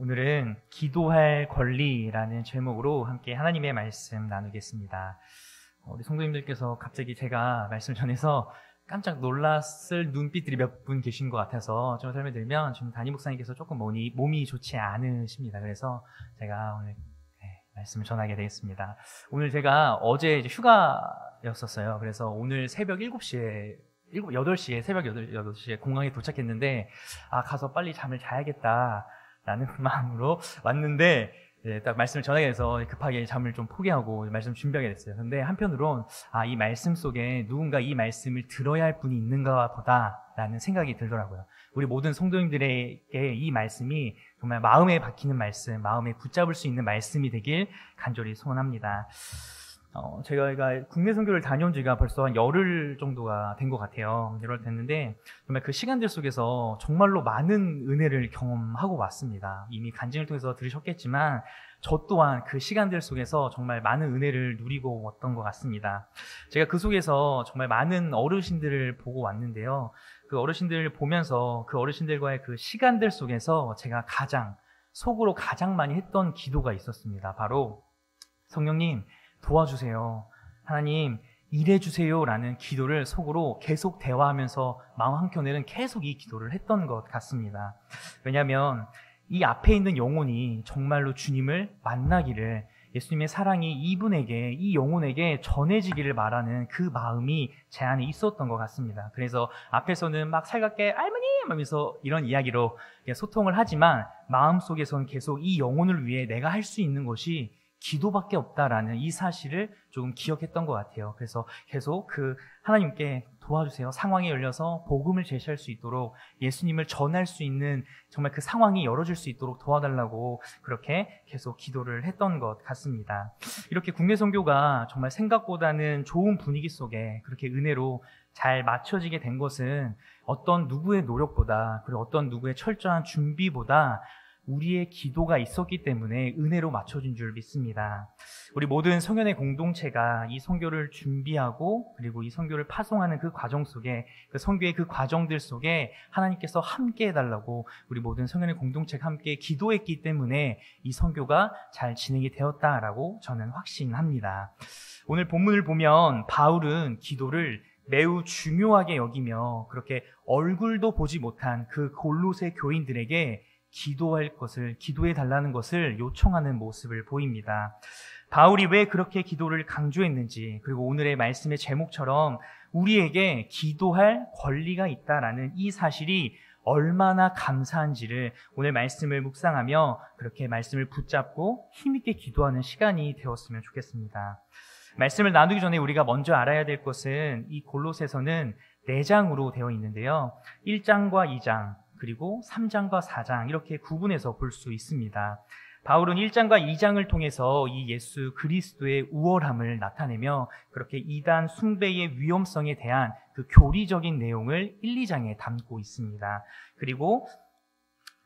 오늘은 기도할 권리라는 제목으로 함께 하나님의 말씀 나누겠습니다. 우리 성도님들께서 갑자기 제가 말씀 전해서 깜짝 놀랐을 눈빛들이 몇 분 계신 것 같아서 좀 설명드리면 지금 담임 목사님께서 조금 몸이 좋지 않으십니다. 그래서 제가 오늘 말씀을 전하게 되겠습니다. 오늘 제가 어제 이제 휴가였었어요. 그래서 오늘 새벽 8시에 새벽 8시에 공항에 도착했는데 가서 빨리 잠을 자야겠다라는 마음으로 왔는데 딱 말씀을 전하게 돼서 급하게 잠을 좀 포기하고 말씀 준비하게 됐어요. 근데 한편으론 이 말씀 속에 누군가 이 말씀을 들어야 할 분이 있는가 보다라는 생각이 들더라고요. 우리 모든 성도님들에게 이 말씀이 정말 마음에 박히는 말씀, 마음에 붙잡을 수 있는 말씀이 되길 간절히 소원합니다. 제가 국내 선교를 다녀온 지가 벌써 한 열흘 정도가 된 것 같아요. 열흘 됐는데 정말 그 시간들 속에서 정말로 많은 은혜를 경험하고 왔습니다. 이미 간증을 통해서 들으셨겠지만 저 또한 그 시간들 속에서 정말 많은 은혜를 누리고 왔던 것 같습니다. 제가 그 속에서 정말 많은 어르신들을 보고 왔는데요. 그 어르신들을 보면서 그 어르신들과의 그 시간들 속에서 제가 속으로 가장 많이 했던 기도가 있었습니다. 바로 성령님 도와주세요. 하나님 일해주세요 라는 기도를 속으로 계속 대화하면서 마음 한켠에는 계속 이 기도를 했던 것 같습니다. 왜냐하면 이 앞에 있는 영혼이 정말로 주님을 만나기를, 예수님의 사랑이 이 영혼에게 전해지기를 바라는 그 마음이 제 안에 있었던 것 같습니다. 그래서 앞에서는 막 살갑게 할머니 하면서 이런 이야기로 소통을 하지만 마음속에서는 계속 이 영혼을 위해 내가 할 수 있는 것이 기도밖에 없다라는 이 사실을 조금 기억했던 것 같아요. 그래서 계속 하나님께 도와주세요. 상황이 열려서 복음을 제시할 수 있도록, 예수님을 전할 수 있는 정말 그 상황이 열어질 수 있도록 도와달라고 그렇게 계속 기도를 했던 것 같습니다. 이렇게 국내 선교가 정말 생각보다는 좋은 분위기 속에 그렇게 은혜로 잘 맞춰지게 된 것은 어떤 누구의 노력보다, 그리고 어떤 누구의 철저한 준비보다 우리의 기도가 있었기 때문에 은혜로 맞춰진 줄 믿습니다. 우리 모든 성연의 공동체가 이 선교를 준비하고 그리고 이 선교를 파송하는 그 과정 속에, 그 선교의 그 과정들 속에 하나님께서 함께 해달라고 우리 모든 성연의 공동체가 함께 기도했기 때문에 이 선교가 잘 진행이 되었다라고 저는 확신합니다. 오늘 본문을 보면 바울은 기도를 매우 중요하게 여기며 그렇게 얼굴도 보지 못한 그 골로새 교인들에게 기도해 달라는 것을 요청하는 모습을 보입니다. 바울이 왜 그렇게 기도를 강조했는지, 그리고 오늘의 말씀의 제목처럼 우리에게 기도할 권리가 있다라는 이 사실이 얼마나 감사한지를 오늘 말씀을 묵상하며 그렇게 말씀을 붙잡고 힘있게 기도하는 시간이 되었으면 좋겠습니다. 말씀을 나누기 전에 우리가 먼저 알아야 될 것은 이 골로새서는 4장으로 되어 있는데요. 1장과 2장, 그리고 3장과 4장 이렇게 구분해서 볼 수 있습니다. 바울은 1장과 2장을 통해서 이 예수 그리스도의 우월함을 나타내며 그렇게 이단 숭배의 위험성에 대한 그 교리적인 내용을 1, 2장에 담고 있습니다. 그리고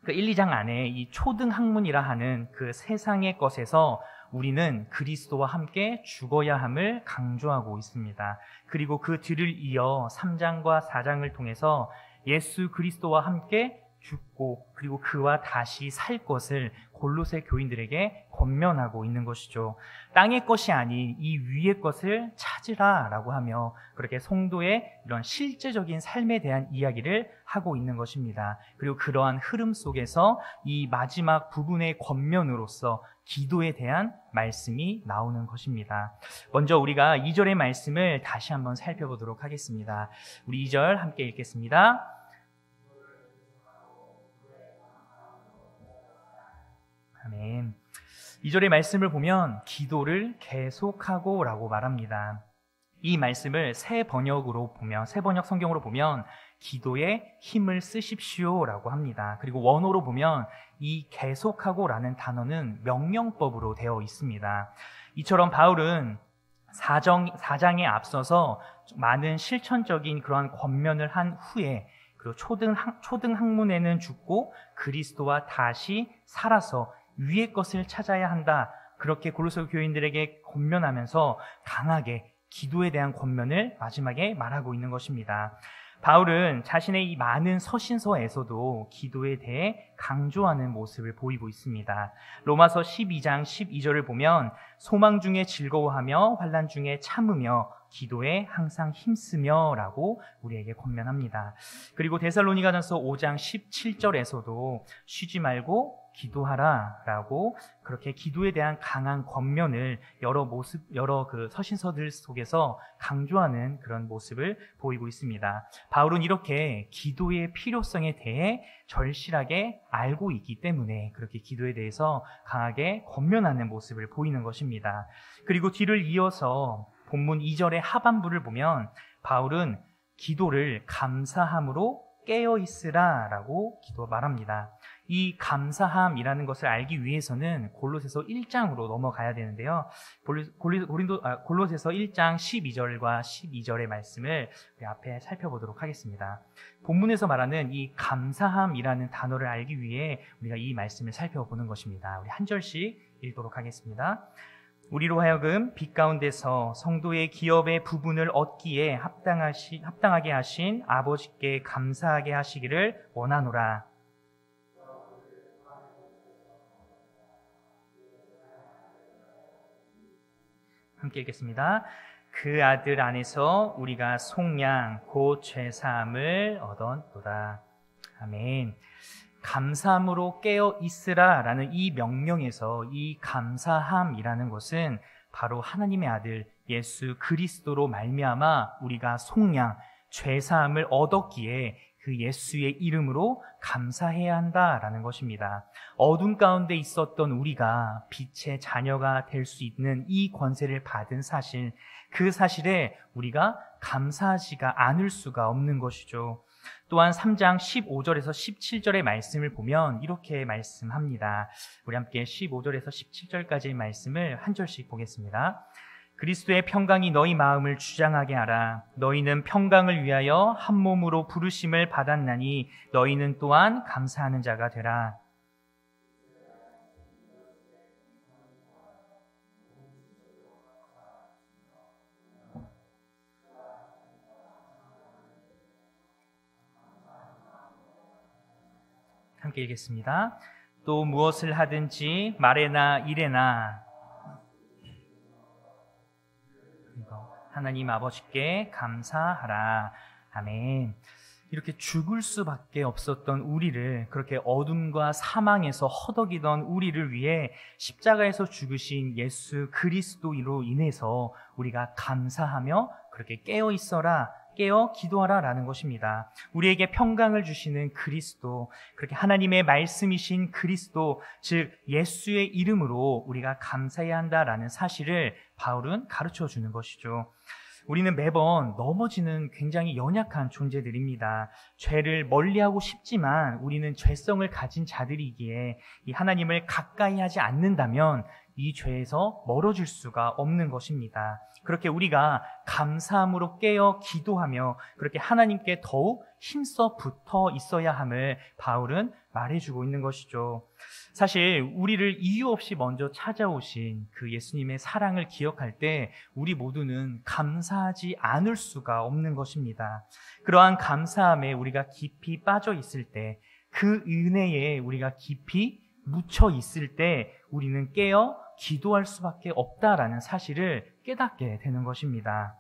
그 1, 2장 안에 이 초등학문이라 하는 그 세상의 것에서 우리는 그리스도와 함께 죽어야 함을 강조하고 있습니다. 그리고 그 뒤를 이어 3장과 4장을 통해서 예수 그리스도와 함께 죽고 그리고 그와 다시 살 것을 골로새 교인들에게 권면하고 있는 것이죠. 땅의 것이 아닌 이 위의 것을 찾으라라고 하며 그렇게 성도의 이런 실제적인 삶에 대한 이야기를 하고 있는 것입니다. 그리고 그러한 흐름 속에서 이 마지막 부분의 권면으로서 기도에 대한 말씀이 나오는 것입니다. 먼저 우리가 2절의 말씀을 다시 한번 살펴보도록 하겠습니다. 우리 2절 함께 읽겠습니다. 아멘. 2절의 말씀을 보면 기도를 계속하고 라고 말합니다. 이 말씀을 새 번역 성경으로 보면 기도에 힘을 쓰십시오 라고 합니다. 그리고 원어로 보면 이 계속하고 라는 단어는 명령법으로 되어 있습니다. 이처럼 바울은 4장에 앞서서 많은 실천적인 그러한 권면을 한 후에 그리고 초등학문에는 죽고 그리스도와 다시 살아서 위의 것을 찾아야 한다. 그렇게 골로새 교인들에게 권면하면서 강하게 기도에 대한 권면을 마지막에 말하고 있는 것입니다. 바울은 자신의 이 많은 서신서에서도 기도에 대해 강조하는 모습을 보이고 있습니다. 로마서 12장 12절을 보면 소망 중에 즐거워하며 환난 중에 참으며 기도에 항상 힘쓰며 라고 우리에게 권면합니다. 그리고 데살로니가전서 5장 17절에서도 쉬지 말고 기도하라 라고 그렇게 기도에 대한 강한 권면을 여러 그 서신서들 속에서 강조하는 그런 모습을 보이고 있습니다. 바울은 이렇게 기도의 필요성에 대해 절실하게 알고 있기 때문에 그렇게 기도에 대해서 강하게 권면하는 모습을 보이는 것입니다. 그리고 뒤를 이어서 본문 2절의 하반부를 보면 바울은 기도를 감사함으로 깨어있으라 라고 말합니다. 이 감사함이라는 것을 알기 위해서는 골로새서 1장으로 넘어가야 되는데요. 골로새서 1장 12절과 12절의 말씀을 우리 앞에 살펴보도록 하겠습니다. 본문에서 말하는 이 감사함이라는 단어를 알기 위해 우리가 이 말씀을 살펴보는 것입니다. 우리 한 절씩 읽도록 하겠습니다. 우리로 하여금 빛 가운데서 성도의 기업의 부분을 얻기에 합당하게 하신 아버지께 감사하게 하시기를 원하노라. 함께 읽겠습니다. 그 아들 안에서 우리가 속량 곧 죄사함을 얻었도다. 아멘. 감사함으로 깨어 있으라 라는 이 명령에서 이 감사함이라는 것은 바로 하나님의 아들 예수 그리스도로 말미암아 우리가 속량, 죄사함을 얻었기에 그 예수의 이름으로 감사해야 한다라는 것입니다. 어둠 가운데 있었던 우리가 빛의 자녀가 될 수 있는 이 권세를 받은 사실, 그 사실에 우리가 감사하지가 않을 수가 없는 것이죠. 또한 3장 15절에서 17절의 말씀을 보면 이렇게 말씀합니다. 우리 함께 15절에서 17절까지의 말씀을 한 절씩 보겠습니다. 그리스도의 평강이 너희 마음을 주장하게 하라. 너희는 평강을 위하여 한 몸으로 부르심을 받았나니 너희는 또한 감사하는 자가 되라. 함께 읽겠습니다. 또 무엇을 하든지 말에나 일에나 하나님 아버지께 감사하라. 아멘. 이렇게 죽을 수밖에 없었던 우리를, 그렇게 어둠과 사망에서 허덕이던 우리를 위해 십자가에서 죽으신 예수 그리스도로 인해서 우리가 감사하며 그렇게 깨어 있어라, 깨어 기도하라 라는 것입니다. 우리에게 평강을 주시는 그리스도, 그렇게 하나님의 말씀이신 그리스도, 즉 예수의 이름으로 우리가 감사해야 한다라는 사실을 바울은 가르쳐 주는 것이죠. 우리는 매번 넘어지는 굉장히 연약한 존재들입니다. 죄를 멀리하고 싶지만 우리는 죄성을 가진 자들이기에 이 하나님을 가까이 하지 않는다면 이 죄에서 멀어질 수가 없는 것입니다. 그렇게 우리가 감사함으로 깨어 기도하며 그렇게 하나님께 더욱 힘써 붙어 있어야 함을 바울은 말해주고 있는 것이죠. 사실 우리를 이유 없이 먼저 찾아오신 그 예수님의 사랑을 기억할 때 우리 모두는 감사하지 않을 수가 없는 것입니다. 그러한 감사함에 우리가 깊이 빠져 있을 때, 그 은혜에 우리가 깊이 묻혀 있을 때 우리는 깨어 기도할 수밖에 없다라는 사실을 깨닫게 되는 것입니다.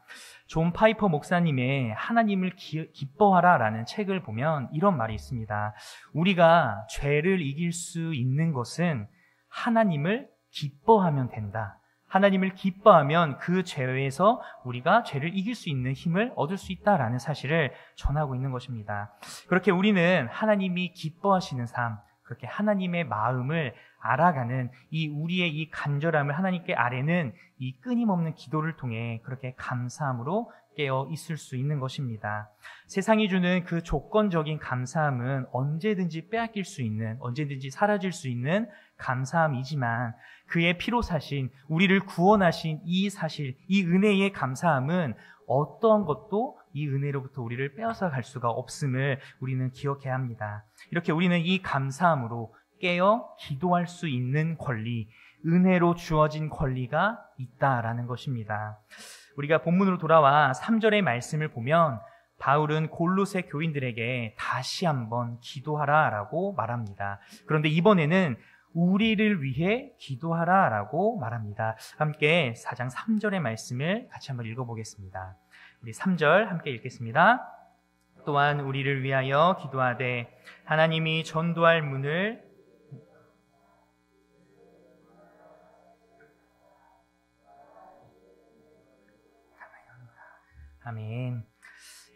존 파이퍼 목사님의 하나님을 기뻐하라 라는 책을 보면 이런 말이 있습니다. 우리가 죄를 이길 수 있는 것은 하나님을 기뻐하면 된다. 하나님을 기뻐하면 그 죄에서 우리가 죄를 이길 수 있는 힘을 얻을 수 있다라는 사실을 전하고 있는 것입니다. 그렇게 우리는 하나님이 기뻐하시는 삶, 그렇게 하나님의 마음을 알아가는 이 우리의 이 간절함을 하나님께 아뢰는 이 끊임없는 기도를 통해 그렇게 감사함으로 깨어 있을 수 있는 것입니다. 세상이 주는 그 조건적인 감사함은 언제든지 빼앗길 수 있는, 언제든지 사라질 수 있는 감사함이지만 그의 피로 사신, 우리를 구원하신 이 사실, 이 은혜의 감사함은 어떠한 것도 이 은혜로부터 우리를 빼앗아 갈 수가 없음을 우리는 기억해야 합니다. 이렇게 우리는 이 감사함으로 깨어 기도할 수 있는 권리, 은혜로 주어진 권리가 있다라는 것입니다. 우리가 본문으로 돌아와 3절의 말씀을 보면 바울은 골로새 교인들에게 다시 한번 기도하라라고 말합니다. 그런데 이번에는 우리를 위해 기도하라라고 말합니다. 함께 4장 3절의 말씀을 같이 한번 읽어보겠습니다. 우리 3절 함께 읽겠습니다. 또한 우리를 위하여 기도하되 하나님이 전도할 문을 아멘.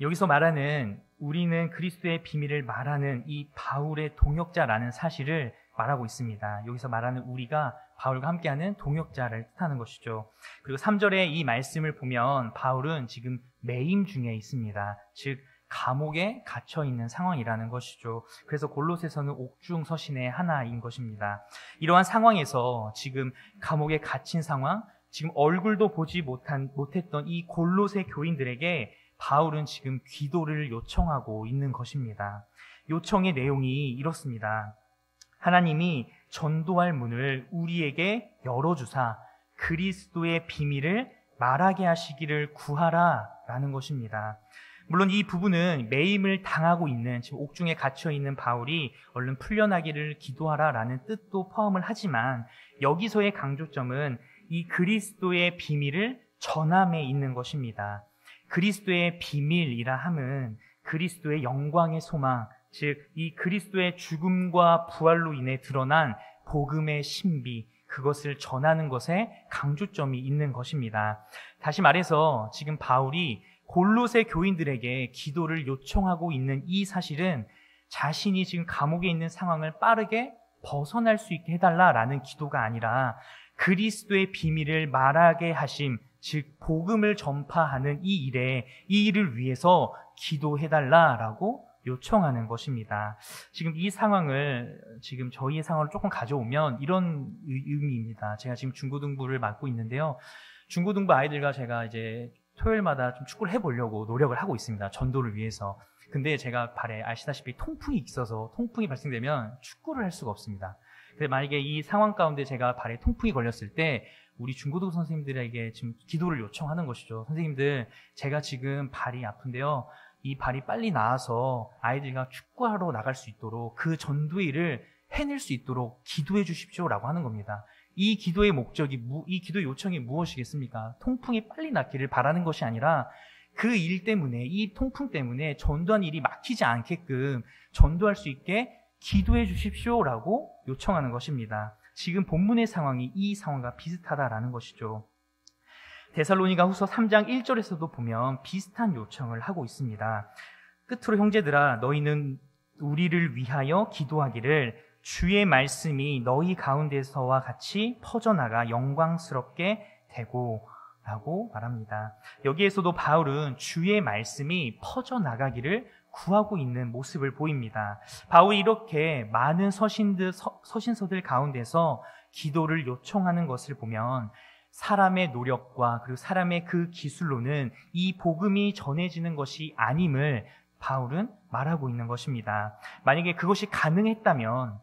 여기서 말하는 우리는 그리스도의 비밀을 말하는 이 바울의 동역자라는 사실을 말하고 있습니다. 여기서 말하는 우리가 바울과 함께하는 동역자를 뜻하는 것이죠. 그리고 3절의 이 말씀을 보면 바울은 지금 매임 중에 있습니다. 즉 감옥에 갇혀 있는 상황이라는 것이죠. 그래서 골로새서는 옥중 서신의 하나인 것입니다. 이러한 상황에서 지금 감옥에 갇힌 상황, 지금 얼굴도 보지 못했던 이 골로새 교인들에게 바울은 지금 기도를 요청하고 있는 것입니다. 요청의 내용이 이렇습니다. 하나님이 전도할 문을 우리에게 열어주사 그리스도의 비밀을 말하게 하시기를 구하라라는 것입니다. 물론 이 부분은 매임을 당하고 있는, 지금 옥중에 갇혀 있는 바울이 얼른 풀려나기를 기도하라라는 뜻도 포함을 하지만 여기서의 강조점은 이 그리스도의 비밀을 전함에 있는 것입니다. 그리스도의 비밀이라 함은 그리스도의 영광의 소망, 즉 이 그리스도의 죽음과 부활로 인해 드러난 복음의 신비, 그것을 전하는 것에 강조점이 있는 것입니다. 다시 말해서 지금 바울이 골로새 교인들에게 기도를 요청하고 있는 이 사실은 자신이 지금 감옥에 있는 상황을 빠르게 벗어날 수 있게 해달라라는 기도가 아니라 그리스도의 비밀을 말하게 하심, 즉 복음을 전파하는 이 일을 위해서 기도해달라라고 요청하는 것입니다. 지금 이 상황을, 지금 저희의 상황을 조금 가져오면 이런 의미입니다. 제가 지금 중고등부를 맡고 있는데요. 중고등부 아이들과 제가 이제 토요일마다 좀 축구를 해보려고 노력을 하고 있습니다. 전도를 위해서. 근데 제가 발에 아시다시피 통풍이 있어서 통풍이 발생되면 축구를 할 수가 없습니다. 근데 만약에 이 상황 가운데 제가 발에 통풍이 걸렸을 때 우리 중고등부 선생님들에게 지금 기도를 요청하는 것이죠. 선생님들, 제가 지금 발이 아픈데요. 이 발이 빨리 나아서 아이들과 축구하러 나갈 수 있도록 그 전도의 일을 해낼 수 있도록 기도해 주십시오라고 하는 겁니다. 이 기도의 목적이, 이 기도의 요청이 무엇이겠습니까? 통풍이 빨리 낫기를 바라는 것이 아니라 그 일 때문에, 이 통풍 때문에 전도한 일이 막히지 않게끔 전도할 수 있게 기도해 주십시오라고 요청하는 것입니다. 지금 본문의 상황이 이 상황과 비슷하다라는 것이죠. 데살로니가 후서 3장 1절에서도 보면 비슷한 요청을 하고 있습니다. 끝으로 형제들아, 너희는 우리를 위하여 기도하기를 주의 말씀이 너희 가운데서와 같이 퍼져나가 영광스럽게 되고 라고 말합니다. 여기에서도 바울은 주의 말씀이 퍼져나가기를 구하고 있는 모습을 보입니다. 바울이 이렇게 많은 서신서들 가운데서 기도를 요청하는 것을 보면 사람의 노력과 그리고 사람의 그 기술로는 이 복음이 전해지는 것이 아님을 바울은 말하고 있는 것입니다. 만약에 그것이 가능했다면,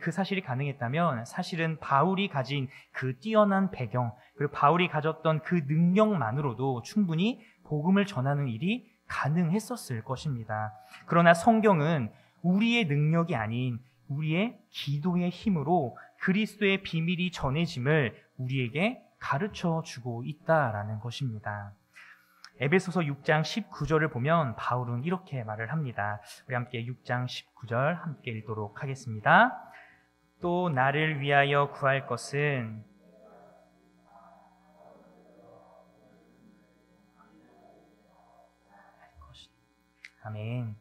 그 사실이 가능했다면 사실은 바울이 가진 그 뛰어난 배경, 그리고 바울이 가졌던 그 능력만으로도 충분히 복음을 전하는 일이 가능했었을 것입니다. 그러나 성경은 우리의 능력이 아닌 우리의 기도의 힘으로 그리스도의 비밀이 전해짐을 우리에게 가르쳐 주고 있다라는 것입니다. 에베소서 6장 19절을 보면 바울은 이렇게 말을 합니다. 우리 함께 6장 19절 함께 읽도록 하겠습니다. 또 나를 위하여 구할 것은 아멘.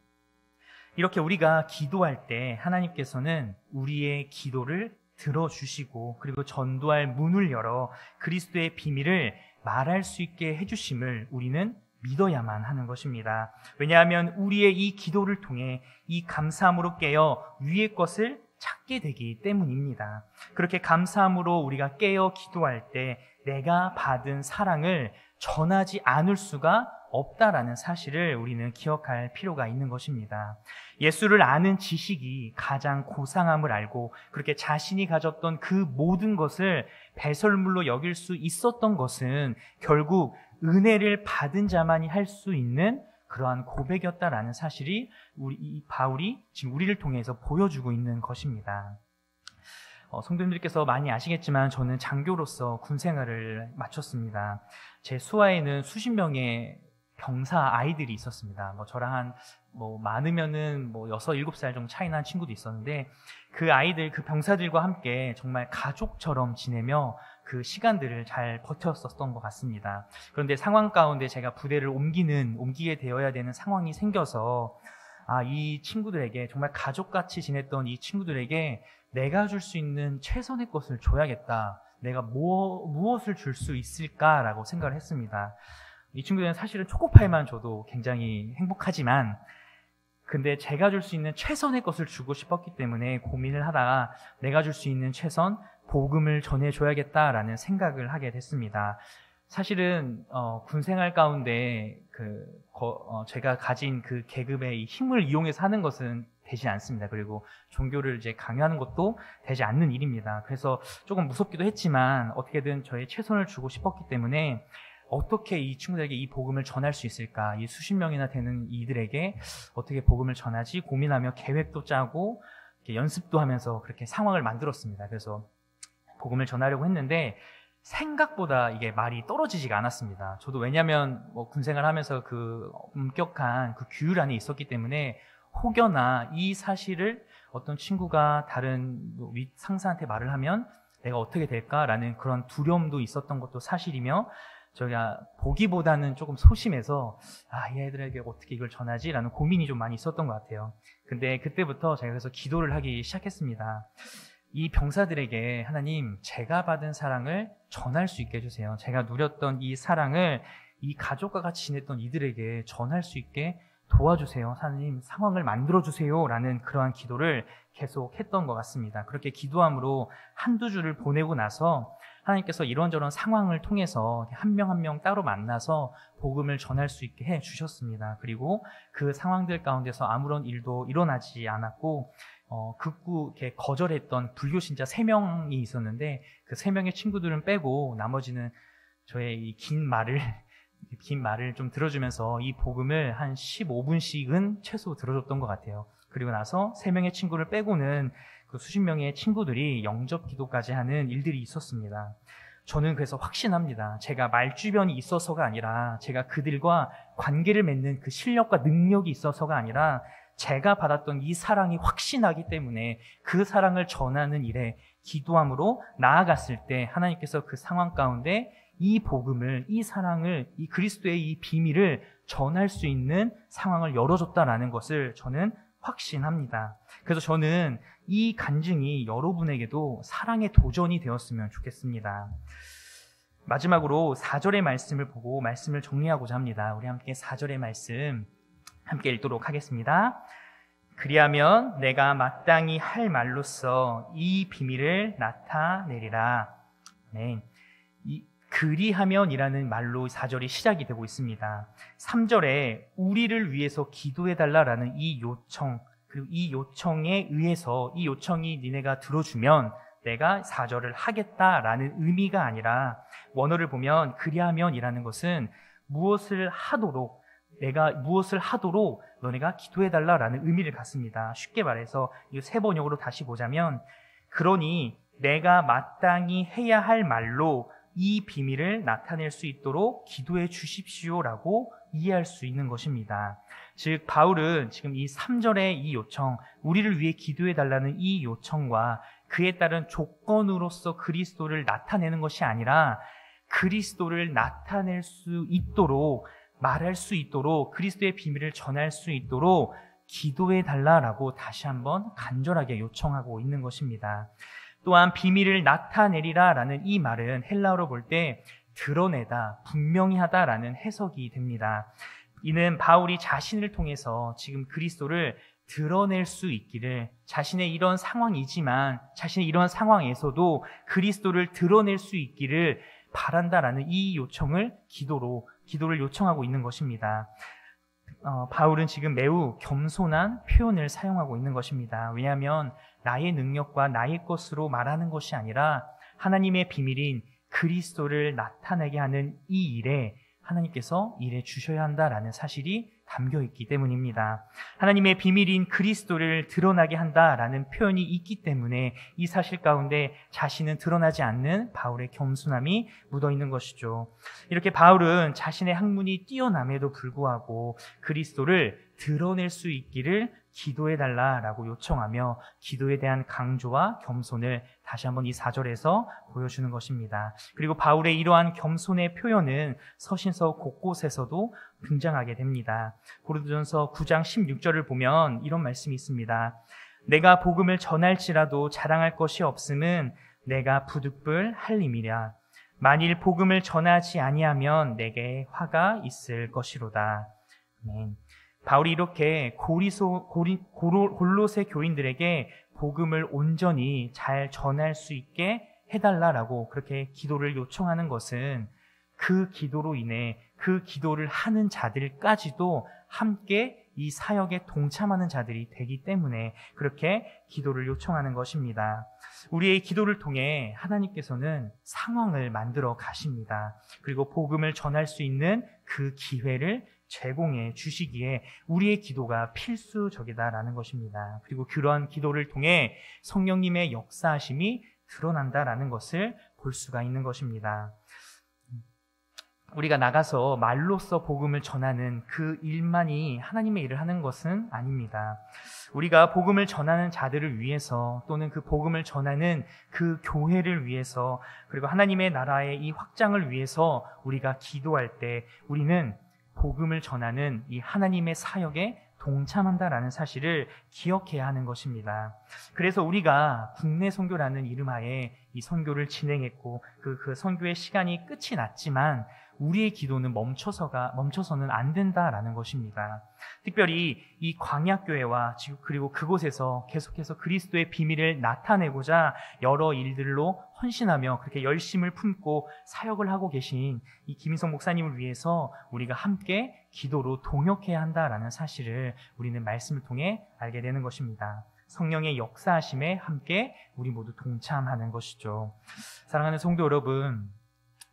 이렇게 우리가 기도할 때 하나님께서는 우리의 기도를 들어주시고 그리고 전도할 문을 열어 그리스도의 비밀을 말할 수 있게 해주심을 우리는 믿어야만 하는 것입니다. 왜냐하면 우리의 이 기도를 통해 이 감사함으로 깨어 위의 것을 찾게 되기 때문입니다. 그렇게 감사함으로 우리가 깨어 기도할 때 내가 받은 사랑을 전하지 않을 수가 없다라는 사실을 우리는 기억할 필요가 있는 것입니다. 예수를 아는 지식이 가장 고상함을 알고 그렇게 자신이 가졌던 그 모든 것을 배설물로 여길 수 있었던 것은 결국 은혜를 받은 자만이 할 수 있는 그러한 고백이었다라는 사실이 이 바울이 지금 우리를 통해서 보여주고 있는 것입니다. 성도님들께서 많이 아시겠지만 저는 장교로서 군 생활을 마쳤습니다. 제 수하에는 수십 명의 병사 아이들이 있었습니다. 저랑 많으면은 6, 7살 정도 차이 난 친구도 있었는데, 그 아이들, 그 병사들과 함께 정말 가족처럼 지내며 그 시간들을 잘 버텼었던 것 같습니다. 그런데 상황 가운데 제가 부대를 옮기게 되어야 되는 상황이 생겨서, 이 친구들에게, 정말 가족같이 지냈던 이 친구들에게 내가 줄 수 있는 최선의 것을 줘야겠다. 내가 무엇을 줄 수 있을까라고 생각을 했습니다. 이 친구들은 사실은 초코파이만 줘도 굉장히 행복하지만, 근데 제가 줄 수 있는 최선의 것을 주고 싶었기 때문에 고민을 하다가 내가 줄 수 있는 최선, 복음을 전해줘야겠다라는 생각을 하게 됐습니다. 사실은 군생활 가운데 제가 가진 그 계급의 힘을 이용해서 하는 것은 되지 않습니다. 그리고 종교를 이제 강요하는 것도 되지 않는 일입니다. 그래서 조금 무섭기도 했지만 어떻게든 저의 최선을 주고 싶었기 때문에 어떻게 이 친구들에게 이 복음을 전할 수 있을까? 이 수십 명이나 되는 이들에게 어떻게 복음을 전하지? 고민하며 계획도 짜고 연습도 하면서 그렇게 상황을 만들었습니다. 그래서 복음을 전하려고 했는데 생각보다 이게 말이 떨어지지가 않았습니다. 저도 왜냐하면 군생활 하면서 그 엄격한 그 규율 안에 있었기 때문에 혹여나 이 사실을 어떤 친구가 다른 윗 상사한테 말을 하면 내가 어떻게 될까라는 그런 두려움도 있었던 것도 사실이며, 저희가 보기보다는 조금 소심해서 이 애들에게 어떻게 이걸 전하지라는 고민이 좀 많이 있었던 것 같아요. 근데 그때부터 제가 그래서 기도를 하기 시작했습니다. 이 병사들에게 하나님, 제가 받은 사랑을 전할 수 있게 해주세요. 제가 누렸던 이 사랑을 이 가족과 같이 지냈던 이들에게 전할 수 있게 도와주세요. 하나님, 상황을 만들어주세요. 라는 그러한 기도를 계속 했던 것 같습니다. 그렇게 기도함으로 한두 주를 보내고 나서 하나님께서 이런저런 상황을 통해서 한 명 한 명 따로 만나서 복음을 전할 수 있게 해주셨습니다. 그리고 그 상황들 가운데서 아무런 일도 일어나지 않았고, 극구 이렇게 거절했던 불교 신자 3명이 있었는데 그 3명의 친구들은 빼고 나머지는 저의 이 긴 말을 좀 들어주면서 이 복음을 한 15분씩은 최소 들어줬던 것 같아요. 그리고 나서 3명의 친구를 빼고는 그 수십 명의 친구들이 영접 기도까지 하는 일들이 있었습니다. 저는 그래서 확신합니다. 제가 말주변이 있어서가 아니라, 제가 그들과 관계를 맺는 그 실력과 능력이 있어서가 아니라, 제가 받았던 이 사랑이 확신하기 때문에 그 사랑을 전하는 일에 기도함으로 나아갔을 때 하나님께서 그 상황 가운데 이 복음을, 이 사랑을, 이 그리스도의 이 비밀을 전할 수 있는 상황을 열어줬다라는 것을 저는 확신합니다. 그래서 저는 이 간증이 여러분에게도 사랑의 도전이 되었으면 좋겠습니다. 마지막으로 4절의 말씀을 보고 말씀을 정리하고자 합니다. 우리 함께 4절의 말씀 함께 읽도록 하겠습니다. 그리하면 내가 마땅히 할 말로써 이 비밀을 나타내리라. 네. 이 그리하면이라는 말로 4절이 시작이 되고 있습니다. 3절에 우리를 위해서 기도해달라라는 이 요청, 그리고 이 요청에 의해서 이 요청이 니네가 들어주면 내가 4절을 하겠다라는 의미가 아니라, 원어를 보면 그리하면이라는 것은 내가 무엇을 하도록 너네가 기도해달라라는 의미를 갖습니다. 쉽게 말해서 이 세 번역으로 다시 보자면, 그러니 내가 마땅히 해야 할 말로 이 비밀을 나타낼 수 있도록 기도해 주십시오라고 이해할 수 있는 것입니다. 즉 바울은 지금 이 3절의 이 요청, 우리를 위해 기도해달라는 이 요청과 그에 따른 조건으로서 그리스도를 나타내는 것이 아니라, 그리스도를 나타낼 수 있도록, 말할 수 있도록, 그리스도의 비밀을 전할 수 있도록 기도해달라라고 다시 한번 간절하게 요청하고 있는 것입니다. 또한 비밀을 나타내리라라는 이 말은 헬라어로 볼 때 드러내다, 분명히 하다라는 해석이 됩니다. 이는 바울이 자신을 통해서 지금 그리스도를 드러낼 수 있기를, 자신의 이런 상황이지만 자신의 이런 상황에서도 그리스도를 드러낼 수 있기를 바란다라는 이 요청을 기도를 요청하고 있는 것입니다. 바울은 지금 매우 겸손한 표현을 사용하고 있는 것입니다. 왜냐하면 나의 능력과 나의 것으로 말하는 것이 아니라 하나님의 비밀인 그리스도를 나타내게 하는 이 일에 하나님께서 일해 주셔야 한다라는 사실이 담겨 있기 때문입니다. 하나님의 비밀인 그리스도를 드러나게 한다라는 표현이 있기 때문에 이 사실 가운데 자신은 드러나지 않는 바울의 겸손함이 묻어 있는 것이죠. 이렇게 바울은 자신의 학문이 뛰어남에도 불구하고 그리스도를 드러낼 수 있기를 기도해달라라고 요청하며 기도에 대한 강조와 겸손을 다시 한번 이 4절에서 보여주는 것입니다. 그리고 바울의 이러한 겸손의 표현은 서신서 곳곳에서도 등장하게 됩니다. 고린도전서 9장 16절을 보면 이런 말씀이 있습니다. 내가 복음을 전할지라도 자랑할 것이 없음은 내가 부득불 할림이랴. 만일 복음을 전하지 아니하면 내게 화가 있을 것이로다. 아멘. 바울이 이렇게 골로새 교인들에게 복음을 온전히 잘 전할 수 있게 해달라라고 그렇게 기도를 요청하는 것은 그 기도로 인해 그 기도를 하는 자들까지도 함께 이 사역에 동참하는 자들이 되기 때문에 그렇게 기도를 요청하는 것입니다. 우리의 기도를 통해 하나님께서는 상황을 만들어 가십니다. 그리고 복음을 전할 수 있는 그 기회를 제공해 주시기에 우리의 기도가 필수적이다라는 것입니다. 그리고 그러한 기도를 통해 성령님의 역사하심이 드러난다라는 것을 볼 수가 있는 것입니다. 우리가 나가서 말로써 복음을 전하는 그 일만이 하나님의 일을 하는 것은 아닙니다. 우리가 복음을 전하는 자들을 위해서 또는 그 복음을 전하는 그 교회를 위해서 그리고 하나님의 나라의 이 확장을 위해서 우리가 기도할 때 우리는 복음을 전하는 이 하나님의 사역에 동참한다라는 사실을 기억해야 하는 것입니다. 그래서 우리가 국내 선교라는 이름하에 이 선교를 진행했고 그 선교의 시간이 끝이 났지만 우리의 기도는 멈춰서는 안 된다라는 것입니다. 특별히 이 광야교회와 그리고 그곳에서 계속해서 그리스도의 비밀을 나타내고자 여러 일들로 헌신하며 그렇게 열심을 품고 사역을 하고 계신 이 김인성 목사님을 위해서 우리가 함께 기도로 동역해야 한다라는 사실을 우리는 말씀을 통해 알게 되는 것입니다. 성령의 역사하심에 함께 우리 모두 동참하는 것이죠. 사랑하는 성도 여러분,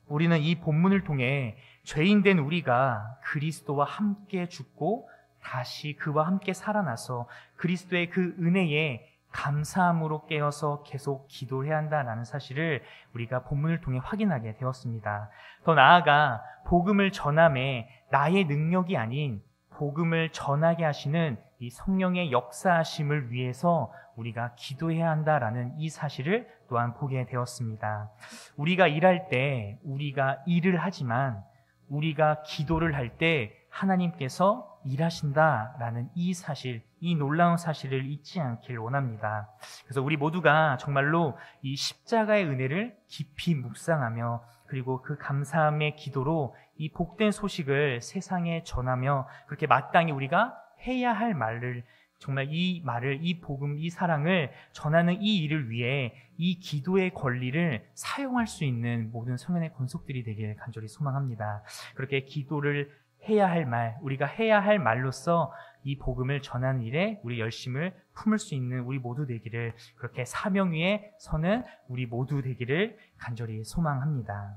우리는 이 본문을 통해 죄인된 우리가 그리스도와 함께 죽고 다시 그와 함께 살아나서 그리스도의 그 은혜에 감사함으로 깨어서 계속 기도해야 한다는 사실을 우리가 본문을 통해 확인하게 되었습니다. 더 나아가 복음을 전함에 나의 능력이 아닌 복음을 전하게 하시는 이 성령의 역사하심을 위해서 우리가 기도해야 한다라는 이 사실을 또한 보게 되었습니다. 우리가 일할 때 우리가 일을 하지만 우리가 기도를 할 때 하나님께서 일하신다라는 이 사실, 이 놀라운 사실을 잊지 않길 원합니다. 그래서 우리 모두가 정말로 이 십자가의 은혜를 깊이 묵상하며 그리고 그 감사함의 기도로 이 복된 소식을 세상에 전하며 그렇게 마땅히 우리가 해야 할 말을 정말 이 말을, 이 복음, 이 사랑을 전하는 이 일을 위해 이 기도의 권리를 사용할 수 있는 모든 성현의 권속들이 되길 간절히 소망합니다. 그렇게 기도를 해야 할 말, 우리가 해야 할 말로써 이 복음을 전하는 일에 우리 열심을 품을 수 있는 우리 모두 되기를, 그렇게 사명 위에 서는 우리 모두 되기를 간절히 소망합니다.